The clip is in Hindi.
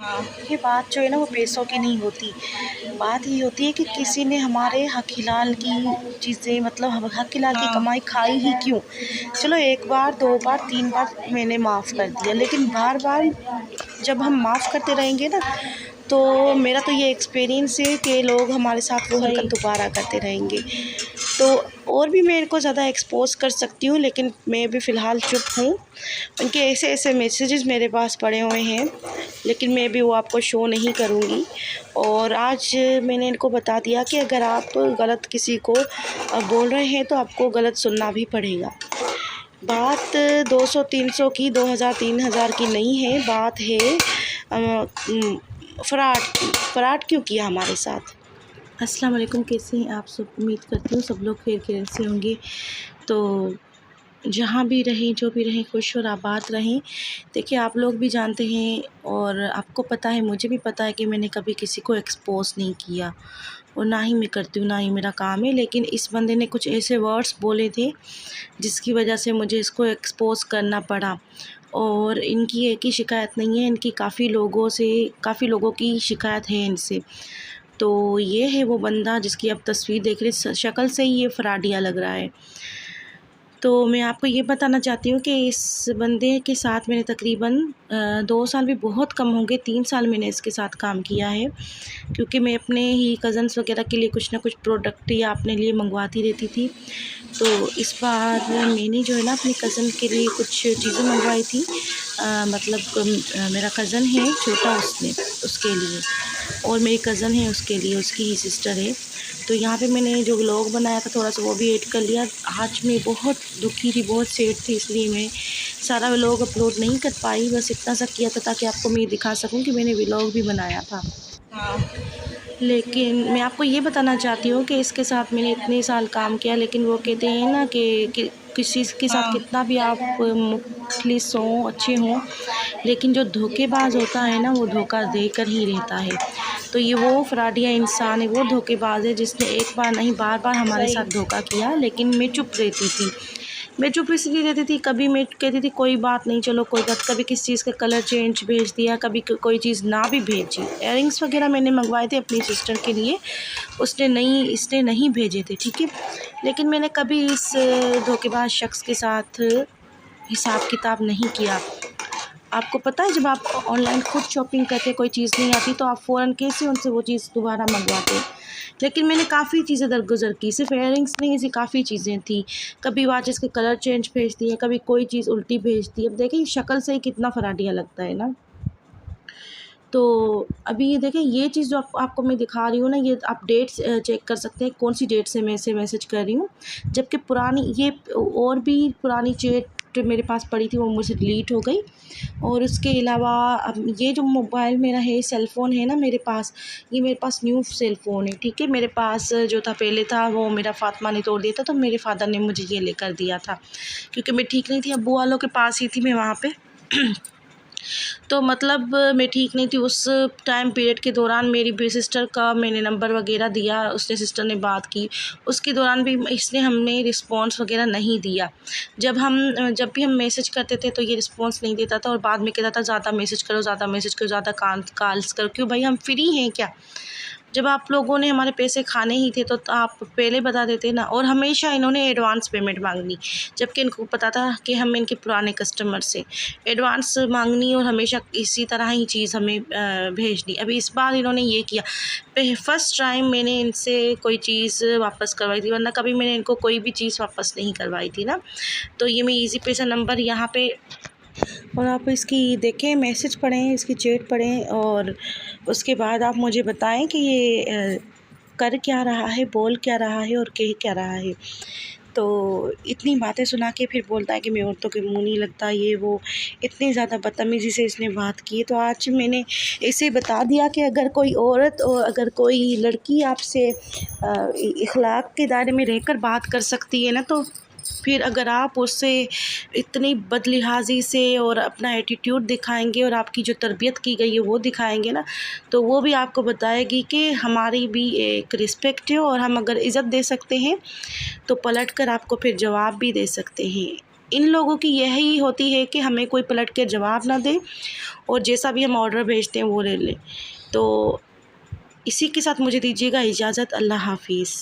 ये बात जो है ना वो पैसों की नहीं होती। बात ये होती है कि किसी ने हमारे हक हिलाल की चीज़ें, मतलब हम हक हिलाल की कमाई खाई ही क्यों। चलो 1 बार 2 बार 3 बार मैंने माफ़ कर दिया, लेकिन बार-बार जब हम माफ़ करते रहेंगे ना, तो मेरा तो ये एक्सपीरियंस है कि लोग हमारे साथ वो हरकत दोबारा करते रहेंगे। तो और भी मैं इनको ज़्यादा एक्सपोज़ कर सकती हूँ, लेकिन मैं भी फ़िलहाल चुप हूँ। उनके ऐसे-ऐसे मैसेजेस मेरे पास पड़े हुए हैं, लेकिन मैं भी वो आपको शो नहीं करूँगी। और आज मैंने इनको बता दिया कि अगर आप गलत किसी को बोल रहे हैं तो आपको गलत सुनना भी पड़ेगा। बात 200-300 की, 2000 3000 की नहीं है, बात है फ्रॉड की। फ्रॉड क्यों किया हमारे साथ। अस्सलाम वालेकुम, कैसे हैं आप सब। उम्मीद करती हूँ सब लोग खैर खैरियत से होंगे। तो जहाँ भी रहें, जो भी रहें, खुश और आबाद रहें। देखिए, आप लोग भी जानते हैं और आपको पता है, मुझे भी पता है कि मैंने कभी किसी को एक्सपोज़ नहीं किया और ना ही मैं करती हूँ, ना ही मेरा काम है। लेकिन इस बंदे ने कुछ ऐसे वर्ड्स बोले थे जिसकी वजह से मुझे इसको एक्सपोज़ करना पड़ा। और इनकी एक ही शिकायत नहीं है, इनकी काफ़ी लोगों की शिकायत है इनसे। तो ये है वो बंदा जिसकी आप तस्वीर देख रहे, शक्ल से ही ये फ्रॉडिया लग रहा है। तो मैं आपको ये बताना चाहती हूँ कि इस बंदे के साथ मैंने तकरीबन 2 साल भी बहुत कम होंगे, 3 साल मैंने इसके साथ काम किया है। क्योंकि मैं अपने ही कज़न्स वगैरह के लिए कुछ ना कुछ प्रोडक्ट या अपने लिए मंगवाती रहती थी। तो इस बार मैंने जो है ना अपने कज़न के लिए कुछ चीज़ें मंगवाई थी। मेरा कज़न है छोटा, उसके लिए, और मेरी कज़न है उसके लिए, उसकी ही सिस्टर है। तो यहाँ पे मैंने जो व्लॉग बनाया था थोड़ा सा वो भी ऐड कर लिया। आज मैं बहुत दुखी थी, बहुत सैड थी, इसलिए मैं सारा व्लॉग अपलोड नहीं कर पाई। बस इतना सा किया था ताकि आपको मैं दिखा सकूं कि मैंने व्लॉग भी बनाया था। लेकिन मैं आपको ये बताना चाहती हूँ कि इसके साथ मैंने इतने साल काम किया, लेकिन वो कहते हैं ना कि किसी के साथ कितना भी आप मुखलिस हों, अच्छे हों, लेकिन जो धोखेबाज होता है ना वो धोखा देकर ही रहता है। तो ये वो फ्रॉडिया इंसान है, वो धोखेबाज है जिसने एक बार नहीं बार-बार हमारे साथ धोखा किया। लेकिन मैं चुप रहती थी। मैं चुप इसलिए रहती थी, कभी मैं कहती थी कोई बात नहीं, चलो कोई बात, कभी किसी चीज़ का कलर चेंज भेज दिया, कभी कोई चीज़ ना भी भेजी। इयररिंग्स वगैरह मैंने मंगवाए थे अपनी सिस्टर के लिए, इसने नहीं भेजे थे, ठीक है। लेकिन मैंने कभी इस धोखेबाज शख्स के साथ हिसाब किताब नहीं किया। आपको पता है, जब आप ऑनलाइन खुद शॉपिंग करते, कोई चीज़ नहीं आती तो आप फ़ौरन कैसे उनसे वो चीज़ दोबारा मंगवाते। लेकिन मैंने काफ़ी चीज़ें दरगुज़र की, सिर्फ इयररिंग्स नहीं, ऐसी काफ़ी चीज़ें थी। कभी वॉचेस के कलर चेंज भेज दिए, कभी कोई चीज़ उल्टी भेज दी। अब देखिए शक्ल से ही कितना फराटिया लगता है ना। तो अभी ये देखें, ये चीज़ जो आपको मैं दिखा रही हूँ ना, ये आप डेट्स चेक कर सकते हैं कौन सी डेट से मैं इसे मैसेज कर रही हूँ। जबकि पुरानी ये और भी पुरानी चैट मेरे पास पड़ी थी, वो मुझसे डिलीट हो गई। और उसके अलावा अब ये जो मोबाइल मेरा है, सेल फ़ोन है ना मेरे पास, ये मेरे पास न्यू सेल फ़ोन है, ठीक है। मेरे पास जो था पहले था वो मेरा फ़ातिमा ने तोड़ दिया था, तो मेरे फ़ादर ने मुझे ये लेकर दिया था, क्योंकि मैं ठीक नहीं थी, अब्बू वालों के पास ही थी मैं वहाँ पे। तो मतलब मैं ठीक नहीं थी उस टाइम पीरियड के दौरान। मेरी भी सिस्टर का मैंने नंबर वगैरह दिया, उसने सिस्टर ने बात की, उसके दौरान भी इसने हमें रिस्पॉन्स वगैरह नहीं दिया। जब भी हम मैसेज करते थे तो ये रिस्पॉन्स नहीं देता था, और बाद में कहता था ज़्यादा मैसेज करो, ज़्यादा मैसेज करो, ज़्यादा कॉल्स करो। क्यों भाई, हम फ्री हैं क्या? जब आप लोगों ने हमारे पैसे खाने ही थे तो आप पहले बता देते ना। और हमेशा इन्होंने एडवांस पेमेंट मांगनी, जबकि इनको पता था कि हम इनके पुराने कस्टमर से। एडवांस मांगनी और हमेशा इसी तरह ही चीज़ हमें भेजनी। अभी इस बार इन्होंने ये किया, फर्स्ट टाइम मैंने इनसे कोई चीज़ वापस करवाई थी, वरना कभी मैंने इनको कोई भी चीज़ वापस नहीं करवाई थी ना। तो ये मैं ईज़ी पैसा नंबर यहाँ पे, और आप इसकी देखें, मैसेज पढ़ें, इसकी चैट पढ़ें, और उसके बाद आप मुझे बताएं कि ये कर क्या रहा है, बोल क्या रहा है और कह क्या रहा है। तो इतनी बातें सुना के फिर बोलता है कि मैं औरतों के मुँह नहीं लगता, ये वो, इतनी ज़्यादा बदतमीज़ी से इसने बात की। तो आज मैंने इसे बता दिया कि अगर कोई औरत और अगर कोई लड़की आपसे इखलाक के दायरे में रहकर बात कर सकती है ना, तो फिर अगर आप उससे इतनी बदलिहाज़ी से और अपना एटीट्यूड दिखाएंगे और आपकी जो तरबियत की गई है वो दिखाएंगे ना, तो वो भी आपको बताएगी कि हमारी भी एक रिस्पेक्ट है, और हम अगर इज़्ज़त दे सकते हैं तो पलट कर आपको फिर जवाब भी दे सकते हैं। इन लोगों की यही होती है कि हमें कोई पलट के जवाब ना दे और जैसा भी हम ऑर्डर भेजते हैं वो ले लें। तो इसी के साथ मुझे दीजिएगा इजाज़त। अल्लाह हाफ़िज़।